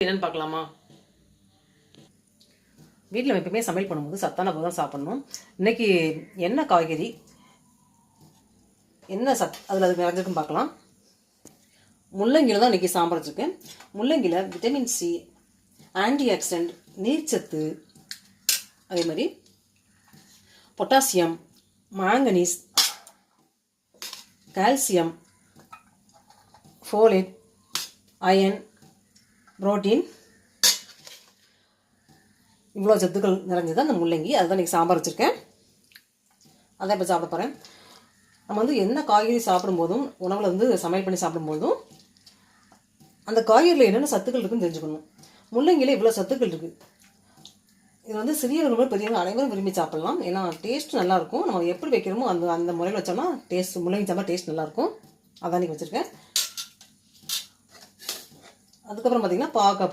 என்னன்னு பார்க்கலாமா? வீட்டில் எப்பவுமே சமையல் பண்ணும்போது சத்தான பொருள் தான் சாப்பிடணும். இன்னைக்கு என்ன காய்கறி என்ன அதில் அது நிறைஞ்சிருக்குன்னு பார்க்கலாம். முள்ளங்கியில் தான் இன்றைக்கி சாம்பார் வச்சுருக்கேன். முள்ளங்கியில் விட்டமின் சி, ஆன்டி ஆக்சிடென்ட், நீர்ச்சத்து, அதே மாதிரி potassium, manganese, calcium, folate, iron, protein, இவ்வளோ சத்துக்கள் நிறைஞ்சது அந்த முள்ளங்கி. அதுதான் இன்றைக்கி சாம்பார் வச்சுருக்கேன். அதான் இப்போ சாப்பிட போகிறேன். நம்ம என்ன காய்கறி சாப்பிடும்போதும் உணவில் சமையல் பண்ணி சாப்பிடும்போதும் அந்த காய்கறியில் என்னென்ன சத்துக்கள் இருக்குன்னு தெரிஞ்சுக்கணும். முள்ளங்கியில் இவ்வளோ சத்துக்கள் இருக்குது. இது சிறியவர்கள் பெரியவங்க அனைவரும் விரும்பி சாப்பிட்லாம். ஏன்னா டேஸ்ட் நல்லாயிருக்கும். நம்ம எப்படி வைக்கிறோமோ அந்த முறையில் வச்சோம்னா முள்ளங்கி சாம்பார் டேஸ்ட் நல்லாயிருக்கும். அதான் இன்றைக்கி வச்சுருக்கேன். அதுக்கப்புறம் பார்த்திங்கன்னா பாவக்காய்